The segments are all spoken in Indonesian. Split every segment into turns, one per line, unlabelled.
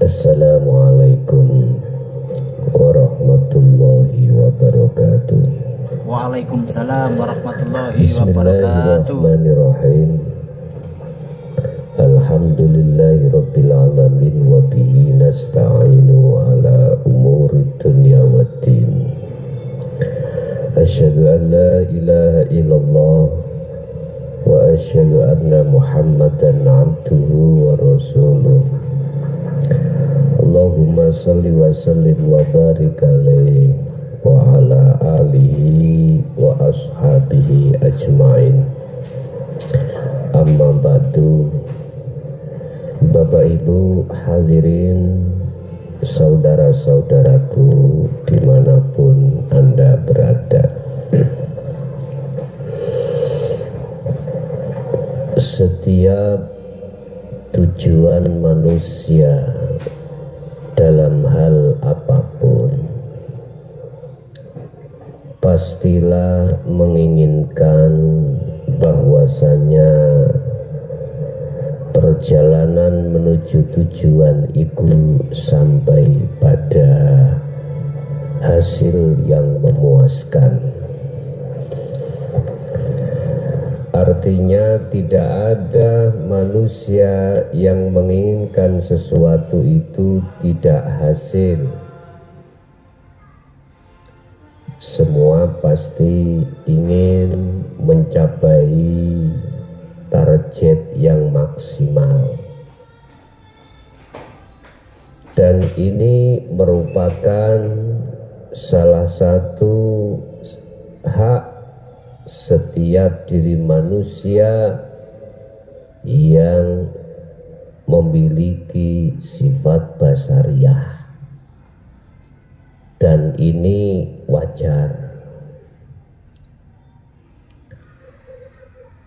Assalamualaikum warahmatullahi wabarakatuh.
Waalaikumsalam warahmatullahi wabarakatuh.
Bismillahirrahmanirrahim. Alhamdulillahi rabbil alamin wa bihi nasta'inu ala umuri dunya waddin. Asyhadu an la ilaha illallah wa asyhadu anna Muhammadan abduhu wa rasuluh. Allahumma salli wa sallim wa barik alaihi wa ala alihi wa ashabihi ajmain. Amma ba'du. Bapak Ibu hadirin, saudara-saudaraku dimanapun Anda berada, setiap tujuan manusia dalam hal apapun pastilah menginginkan bahwasanya perjalanan menuju tujuan itu sampai pada hasil yang memuaskan. Artinya tidak ada manusia yang menginginkan sesuatu itu tidak hasil. Semua pasti ingin mencapai target yang maksimal. Dan ini merupakan salah satu hak setiap diri manusia yang memiliki sifat basariah, dan ini wajar.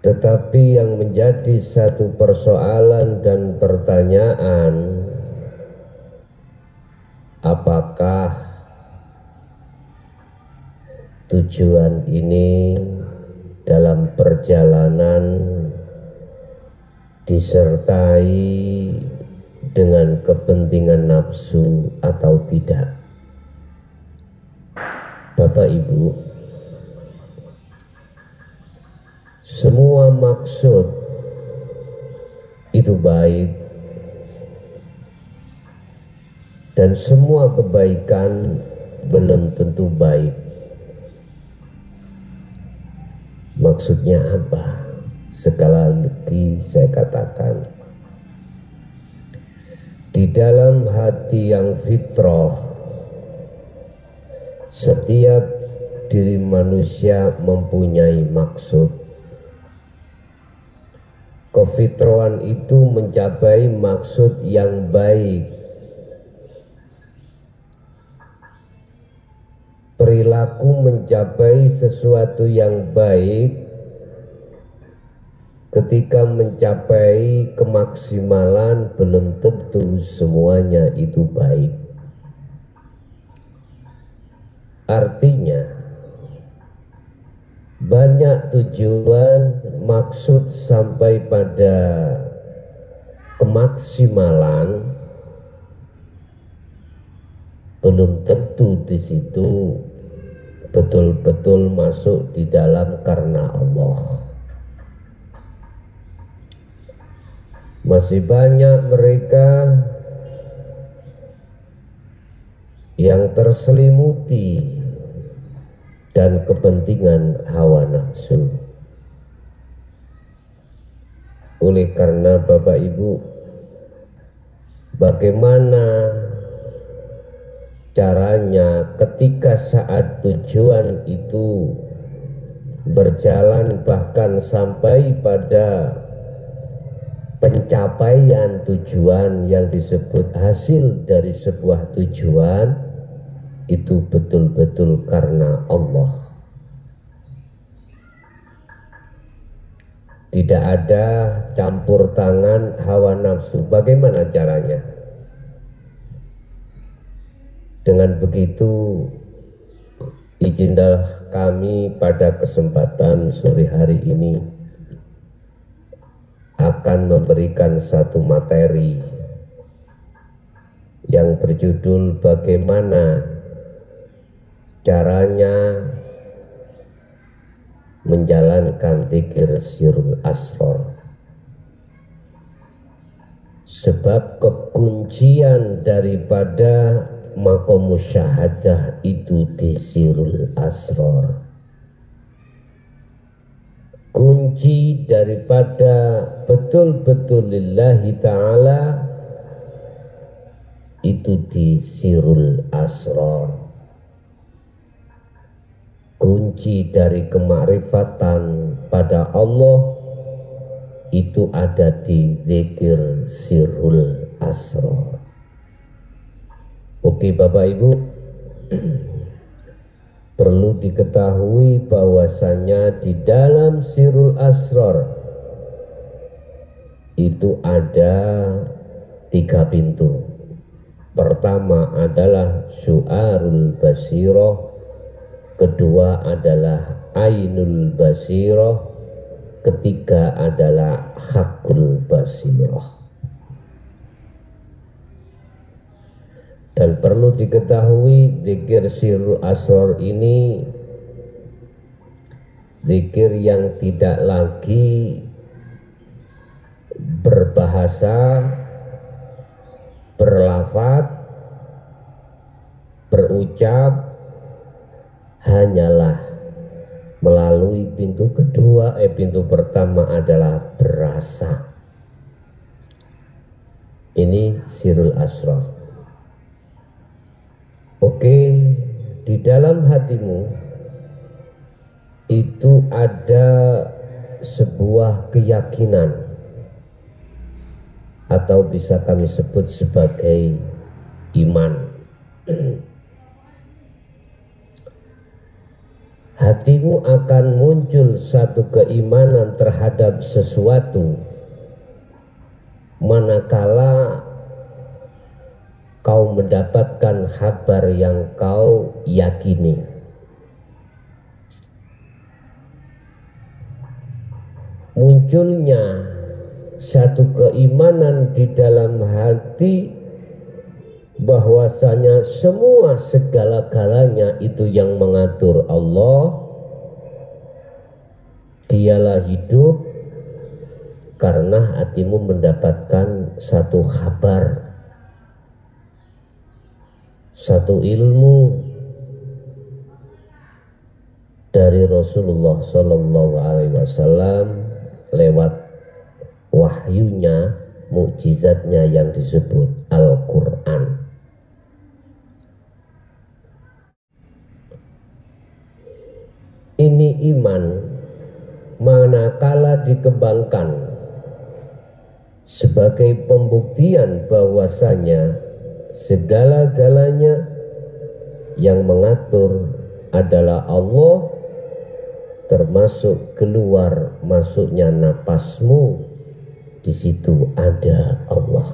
Tetapi yang menjadi satu persoalan dan pertanyaan, apakah tujuan ini dalam perjalanan disertai dengan kepentingan nafsu atau tidak? Bapak Ibu, semua maksud itu baik, dan semua kebaikan belum tentu baik. Maksudnya apa? Sekali lagi saya katakan, di dalam hati yang fitrah, setiap diri manusia mempunyai maksud. Kefitrahan itu mencapai maksud yang baik. Perilaku mencapai sesuatu yang baik ketika mencapai kemaksimalan belum tentu semuanya itu baik. Artinya banyak tujuan maksud sampai pada kemaksimalan belum tentu di situ betul-betul masuk di dalam karena Allah. Masih banyak mereka yang terselimuti dan kepentingan hawa nafsu. Oleh karena Bapak Ibu, bagaimana caranya ketika saat tujuan itu berjalan bahkan sampai pada pencapaian tujuan yang disebut hasil dari sebuah tujuan itu betul-betul karena Allah. Tidak ada campur tangan hawa nafsu. Bagaimana caranya? Dengan begitu, izinlah kami pada kesempatan sore hari ini akan memberikan satu materi yang berjudul bagaimana caranya menjalankan dzikir sirrul asrar. Sebab kekuncian daripada maqam musyahadah itu di sirrul asrar. Kunci daripada betul-betul lillahi ta'ala itu di sirrul asrar. Kunci dari kemakrifatan pada Allah itu ada di zikir sirrul asrar. Oke Bapak Ibu, perlu diketahui bahwasanya di dalam sirrul asrar itu ada 3 pintu. Pertama adalah syu'arul basirah, kedua adalah ainul basirah, ketiga adalah hakul basirah. Dan perlu diketahui zikir sirrul asrar ini zikir yang tidak lagi berbahasa, berlafaz, berucap, hanyalah melalui pintu kedua, pintu pertama adalah berasa. Ini sirrul asrar. Oke, di dalam hatimu itu ada sebuah keyakinan atau bisa kami sebut sebagai iman. Hatimu akan muncul satu keimanan terhadap sesuatu manakala kau mendapatkan kabar yang kau yakini. Munculnya satu keimanan di dalam hati bahwasanya semua segala-galanya itu yang mengatur Allah. Dialah hidup karena hatimu mendapatkan satu kabar, satu ilmu dari Rasulullah Sallallahu Alaihi Wasallam lewat wahyunya, mukjizatnya yang disebut Al-Quran. Ini iman manakala dikembangkan sebagai pembuktian bahwasanya segala-galanya yang mengatur adalah Allah, termasuk keluar masuknya napasmu, di situ ada Allah.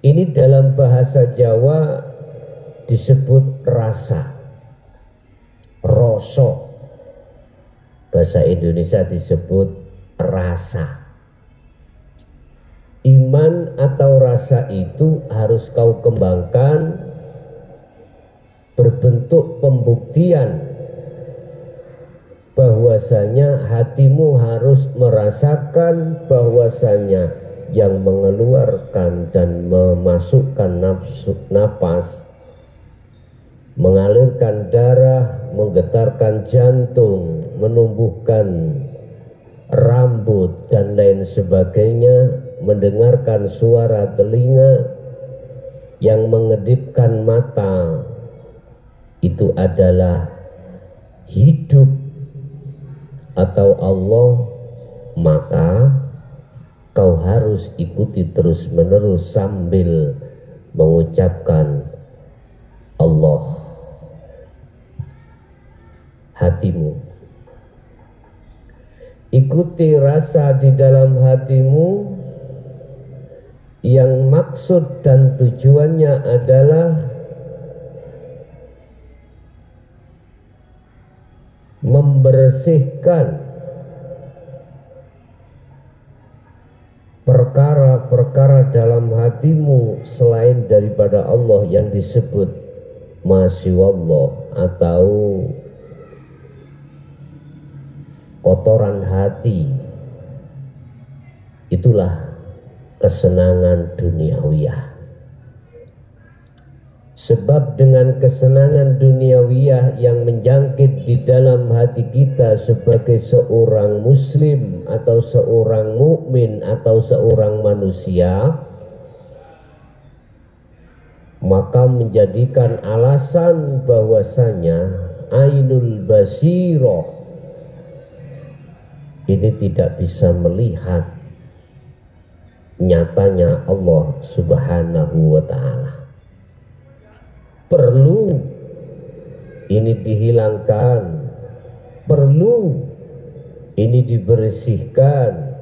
Ini dalam bahasa Jawa disebut rasa, rasa. Bahasa Indonesia disebut rasa. Iman atau rasa itu harus kau kembangkan berbentuk pembuktian bahwasanya hatimu harus merasakan bahwasanya yang mengeluarkan dan memasukkan nafas, mengalirkan darah, menggetarkan jantung, menumbuhkan rambut dan lain sebagainya, mendengarkan suara telinga, yang mengedipkan mata, itu adalah hidup atau Allah, maka kau harus ikuti terus menerus sambil mengucapkan Allah. Hatimu, ikuti rasa di dalam hatimu yang maksud dan tujuannya adalah membersihkan perkara perkara-perkara dalam hatimu selain daripada Allah yang disebut masyiwallah atau kotoran hati, itulah kesenangan duniawiyah. Sebab dengan kesenangan duniawiyah yang menjangkit di dalam hati kita sebagai seorang muslim atau seorang mukmin atau seorang manusia, maka menjadikan alasan bahwasanya ainul basiroh ini tidak bisa melihat nyatanya Allah Subhanahu wa ta'ala. Perlu ini dihilangkan, perlu ini dibersihkan.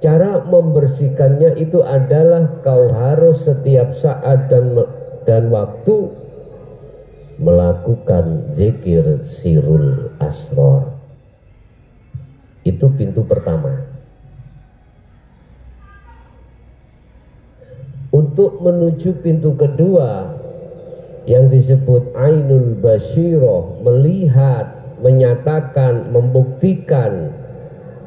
Cara membersihkannya itu adalah kau harus setiap saat dan waktu melakukan zikir sirul asrar. Itu pintu pertama. Untuk menuju pintu kedua yang disebut ainul basiroh, melihat, menyatakan, membuktikan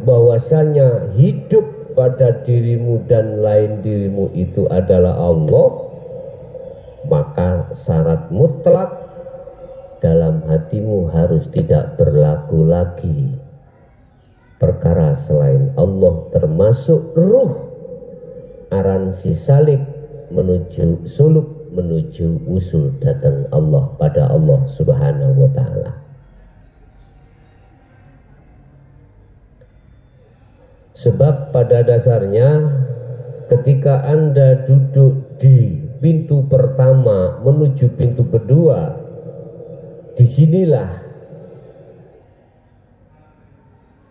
bahwasanya hidup pada dirimu dan lain dirimu itu adalah Allah, maka syarat mutlak dalam hatimu harus tidak berlaku lagi perkara selain Allah, termasuk ruh aran si salik menuju suluk, menuju usul datang Allah pada Allah Subhanahu wa ta'ala. Sebab pada dasarnya ketika Anda duduk di pintu pertama menuju pintu kedua, disinilah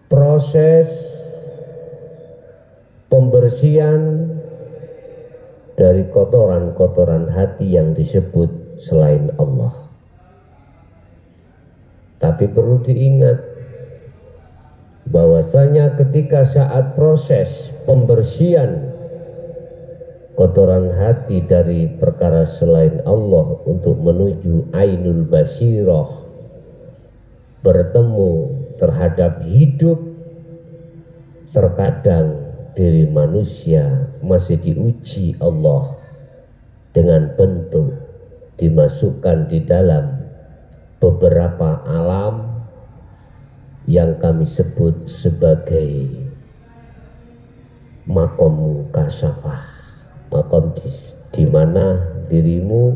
proses pembersihan dari kotoran-kotoran hati yang disebut selain Allah. Tapi perlu diingat bahwasanya ketika saat proses pembersihan kotoran hati dari perkara selain Allah untuk menuju ainul basiroh, bertemu terhadap hidup, terkadang diri manusia masih diuji Allah dengan bentuk dimasukkan di dalam beberapa alam yang kami sebut sebagai makom kasyafah, makom di mana dirimu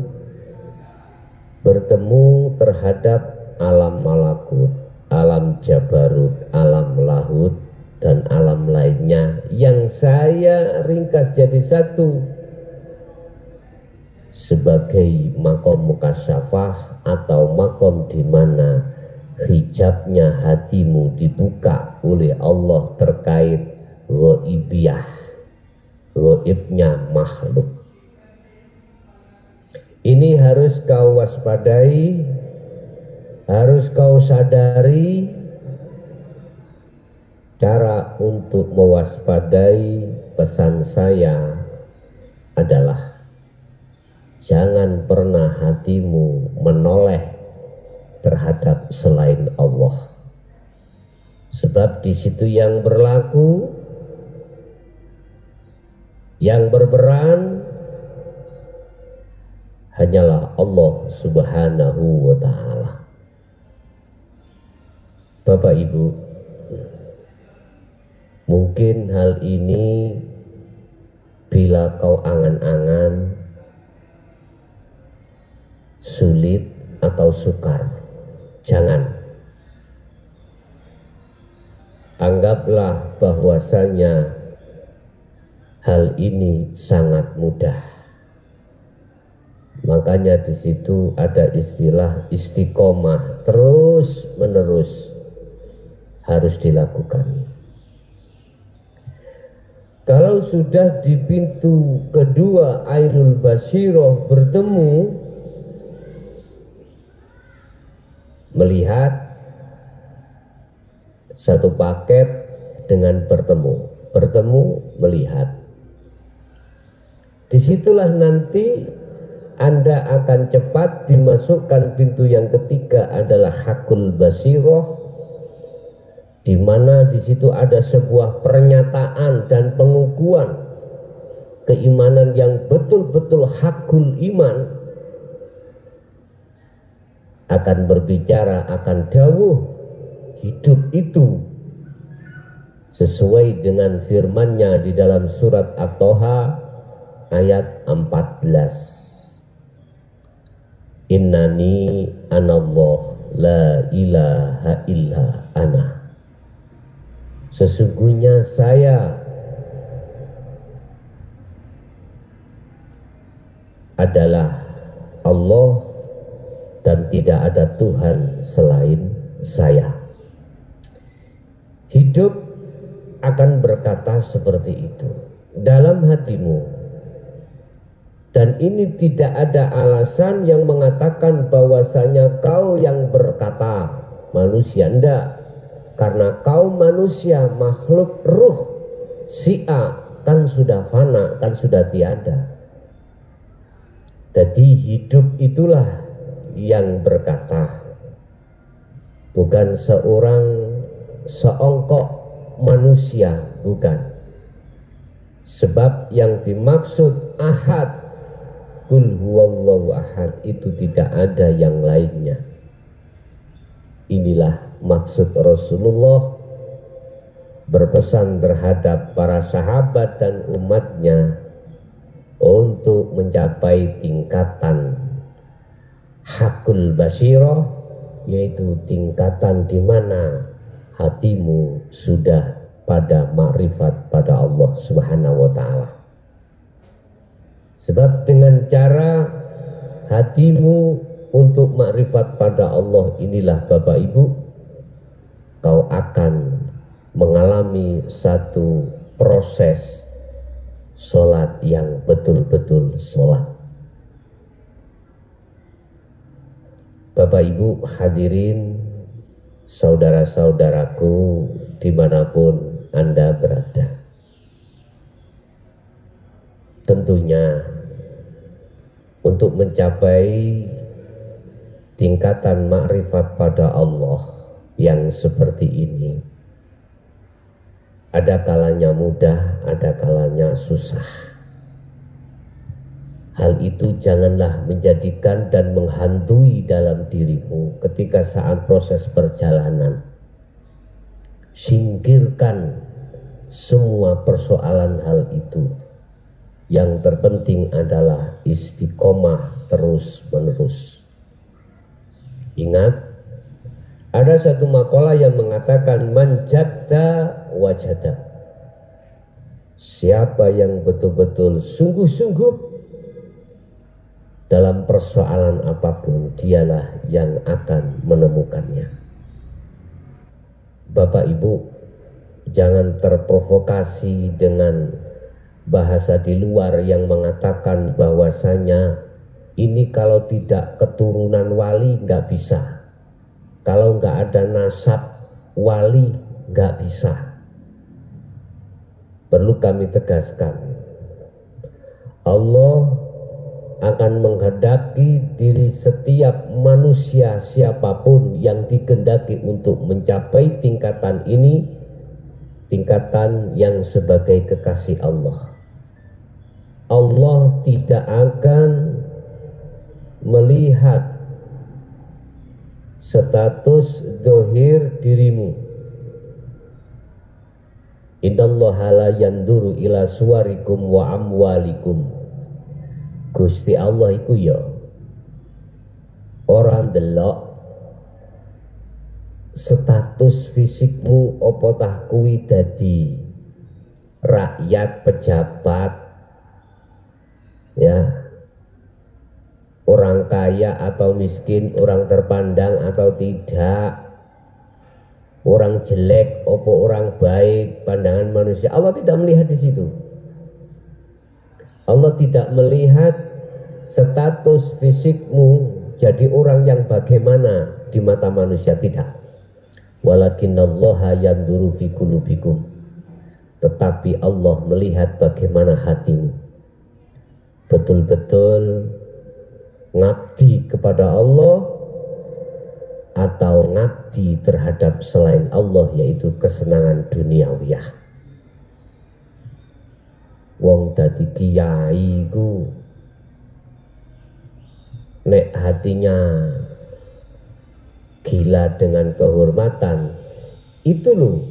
bertemu terhadap alam malakut, alam jabarut, alam lahut, dan alam lainnya yang saya ringkas jadi satu sebagai makom mukasyafah atau makom di mana hijabnya hatimu dibuka oleh Allah terkait ghaibiyah, ghaibnya makhluk. Ini harus kau waspadai, harus kau sadari. Cara untuk mewaspadai pesan saya adalah jangan pernah hatimu menoleh terhadap selain Allah. Sebab di situ yang berlaku, yang berperan hanyalah Allah Subhanahu wa ta'ala. Bapak Ibu, mungkin hal ini bila kau angan-angan sulit atau sukar, jangan. Anggaplah bahwasanya hal ini sangat mudah. Makanya di situ ada istilah istiqomah, terus menerus harus dilakukan. Kalau sudah di pintu kedua ainul basiroh bertemu, melihat satu paket dengan bertemu, bertemu melihat, Disitulah nanti Anda akan cepat dimasukkan pintu yang ketiga adalah hakul basiroh, di mana di situ ada sebuah pernyataan dan pengukuhan keimanan yang betul-betul hakul iman, akan berbicara, akan dawuh hidup itu sesuai dengan firman-Nya di dalam surat At-Toha ayat 14. Innani anallah la ilaha illa ana. Sesungguhnya saya adalah Allah dan tidak ada Tuhan selain saya. Hidup akan berkata seperti itu dalam hatimu. Dan ini tidak ada alasan yang mengatakan bahwasanya kau yang berkata, manusia, enggak. Karena kau manusia, makhluk ruh, si A kan sudah fana, kan sudah tiada. Jadi hidup itulah yang berkata, bukan seongkok manusia, bukan. Sebab yang dimaksud ahad, Qul huwallahu ahad, itu tidak ada yang lainnya. Inilah maksud Rasulullah berpesan terhadap para sahabat dan umatnya untuk mencapai tingkatan hakul basirah, yaitu tingkatan di mana hatimu sudah pada makrifat pada Allah Subhanahu wa ta'ala. Sebab dengan cara hatimu untuk makrifat pada Allah inilah Bapak Ibu, kau akan mengalami satu proses sholat yang betul-betul sholat. Bapak Ibu hadirin, saudara-saudaraku dimanapun Anda berada. Tentunya untuk mencapai tingkatan makrifat pada Allah yang seperti ini, ada kalanya mudah, ada kalanya susah. Hal itu janganlah menjadikan dan menghantui dalam dirimu ketika saat proses perjalanan. Singkirkan semua persoalan hal itu. Yang terpenting adalah istiqomah terus-menerus. Ingat, ada satu makalah yang mengatakan man jadda wajada. Siapa yang betul-betul sungguh-sungguh dalam persoalan apapun, dialah yang akan menemukannya. Bapak Ibu, jangan terprovokasi dengan bahasa di luar yang mengatakan bahwasanya ini kalau tidak keturunan wali nggak bisa, kalau nggak ada nasab wali nggak bisa. Perlu kami tegaskan, Allah akan menghendaki diri setiap manusia siapapun yang dikehendaki untuk mencapai tingkatan ini, tingkatan yang sebagai kekasih Allah. Allah tidak akan melihat status dohir dirimu. Innallaha la yanduru ila suwarikum wa amwalikum. Gusti Allah iku ya orang delok status fisikmu apa tah kuwi dadi rakyat, pejabat, ya, orang kaya atau miskin, orang terpandang atau tidak, orang jelek atau orang baik, pandangan manusia. Allah tidak melihat di situ. Allah tidak melihat status fisikmu jadi orang yang bagaimana di mata manusia, tidak. Walakinallaha yanduru fi qulubikum. Tetapi Allah melihat bagaimana hatimu. betul-betul ngabdi kepada Allah atau ngabdi terhadap selain Allah, yaitu kesenangan duniawiyah. Wong dadi kiai ku nek hatinya gila dengan kehormatan, itu loh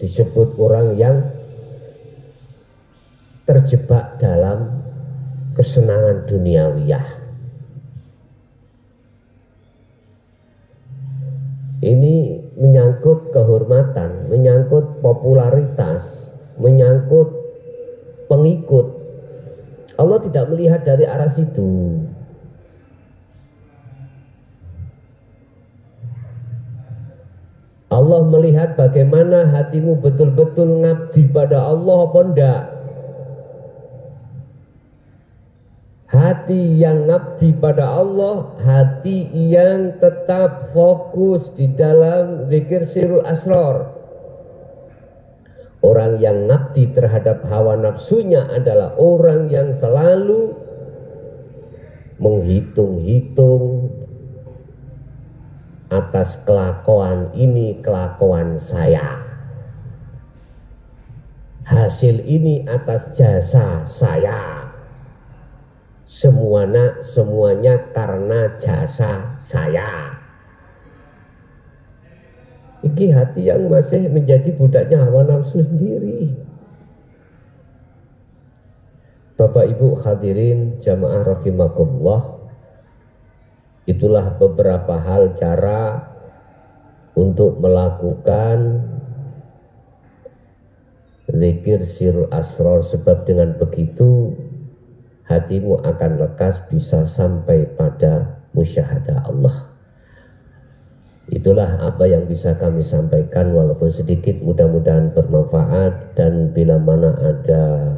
disebut orang yang terjebak dalam kesenangan duniawiyah. Ini menyangkut kehormatan, menyangkut popularitas, menyangkut pengikut. Allah tidak melihat dari arah situ. Allah melihat bagaimana hatimu betul-betul ngabdi pada Allah apa enggak. Hati yang ngabdi pada Allah, hati yang tetap fokus di dalam zikir sirul asrar. Orang yang ngabdi terhadap hawa nafsunya adalah orang yang selalu menghitung-hitung atas kelakuan ini, kelakuan saya. Hasil ini atas jasa saya. Semuanya karena jasa saya. Iki hati yang masih menjadi budaknya hawa nafsu sendiri. Bapak Ibu hadirin jamaah rahimakumullah, itulah beberapa hal cara untuk melakukan zikir sirul asrar, sebab dengan begitu hatimu akan lekas bisa sampai pada musyahadah Allah. Itulah apa yang bisa kami sampaikan, walaupun sedikit, mudah-mudahan bermanfaat. Dan bila mana ada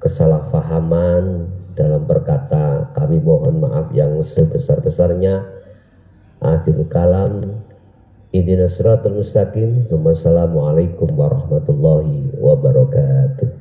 kesalahpahaman dalam berkata, kami mohon maaf yang sebesar-besarnya. Akhirul kalam, ihdinas siratal mustaqim. Wassalamualaikum warahmatullahi wabarakatuh.